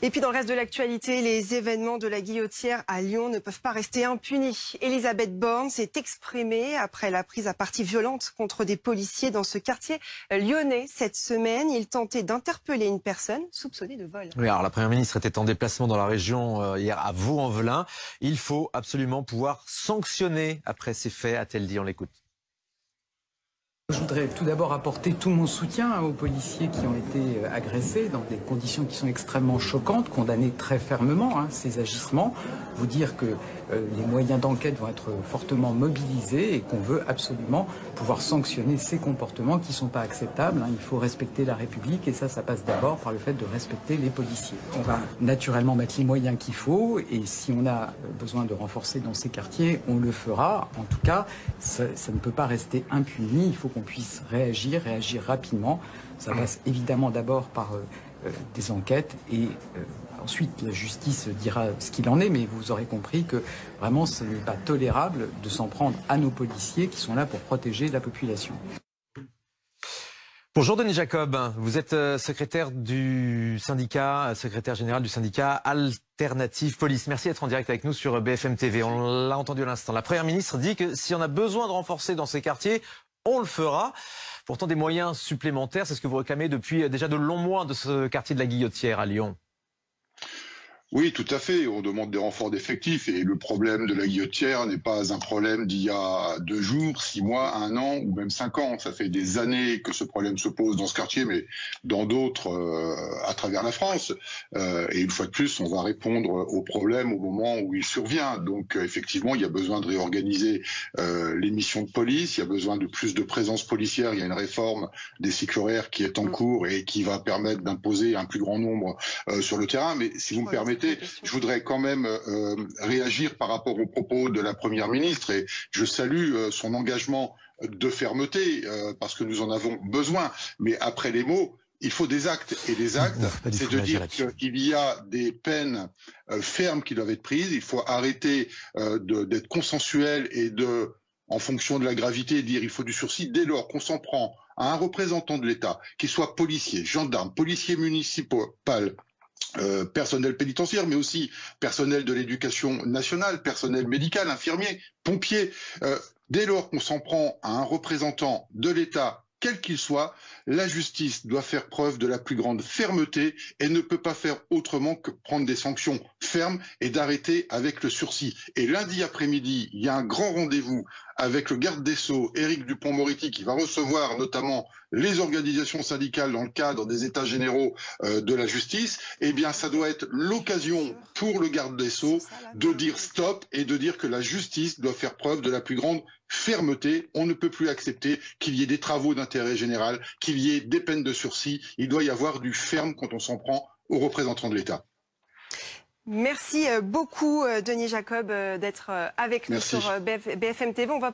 Et puis dans le reste de l'actualité, les événements de la Guillotière à Lyon ne peuvent pas rester impunis. Elisabeth Borne s'est exprimée après la prise à partie violente contre des policiers dans ce quartier lyonnais cette semaine. Il tentait d'interpeller une personne soupçonnée de vol. Oui, alors la Première ministre était en déplacement dans la région hier à Vaux-en-Velin. Il faut absolument pouvoir sanctionner après ces faits, a-t-elle dit. On l'écoute. Je voudrais tout d'abord apporter tout mon soutien aux policiers qui ont été agressés dans des conditions qui sont extrêmement choquantes, condamner très fermement ces agissements, vous dire que les moyens d'enquête vont être fortement mobilisés et qu'on veut absolument pouvoir sanctionner ces comportements qui ne sont pas acceptables. Il faut respecter la République et ça passe d'abord par le fait de respecter les policiers. On va naturellement mettre les moyens qu'il faut et si on a besoin de renforcer dans ces quartiers, on le fera. En tout cas, ça ne peut pas rester impuni. Il faut qu'on puisse réagir rapidement. Ça passe évidemment d'abord par des enquêtes et ensuite la justice dira ce qu'il en est, mais vous aurez compris que vraiment ce n'est pas tolérable de s'en prendre à nos policiers qui sont là pour protéger la population. Bonjour Denis Jacob, vous êtes secrétaire général du syndicat Alternative Police. Merci d'être en direct avec nous sur BFM TV. On l'a entendu à l'instant. La Première ministre dit que si on a besoin de renforcer dans ces quartiers, on le fera. Pourtant, des moyens supplémentaires, c'est ce que vous réclamez depuis déjà de longs mois de ce quartier de la Guillotière à Lyon. Oui, tout à fait. On demande des renforts d'effectifs et le problème de la Guillotière n'est pas un problème d'il y a 2 jours, 6 mois, 1 an ou même 5 ans. Ça fait des années que ce problème se pose dans ce quartier, mais dans d'autres à travers la France. Et une fois de plus, on va répondre au problème au moment où il survient. Donc effectivement, il y a besoin de réorganiser les missions de police. Il y a besoin de plus de présence policière. Il y a une réforme des cycles horaires qui est en cours et qui va permettre d'imposer un plus grand nombre sur le terrain. Mais si vous me permettez, je voudrais quand même réagir par rapport aux propos de la Première ministre et je salue son engagement de fermeté parce que nous en avons besoin. Mais après les mots, il faut des actes. Et les actes, c'est de dire qu'il y a des peines fermes qui doivent être prises. Il faut arrêter d'être consensuel et en fonction de la gravité, dire il faut du sursis dès lors qu'on s'en prend à un représentant de l'État, qu'il soit policier, gendarme, policier municipal, personnel pénitentiaire, mais aussi personnel de l'éducation nationale, personnel médical, infirmier, pompier. Dès lors qu'on s'en prend à un représentant de l'État, quel qu'il soit, la justice doit faire preuve de la plus grande fermeté et ne peut pas faire autrement que prendre des sanctions fermes et d'arrêter avec le sursis. Et lundi après-midi, il y a un grand rendez-vous avec le garde des Sceaux, Éric Dupond-Moretti, qui va recevoir notamment les organisations syndicales dans le cadre des états généraux de la justice. Eh bien, ça doit être l'occasion pour le garde des Sceaux de dire stop et de dire que la justice doit faire preuve de la plus grande fermeté. On ne peut plus accepter qu'il y ait des travaux d'intérêt général, qu'il y ait des peines de sursis. Il doit y avoir du ferme quand on s'en prend aux représentants de l'État. Merci beaucoup Denis Jacob d'être avec nous sur BFM TV. On va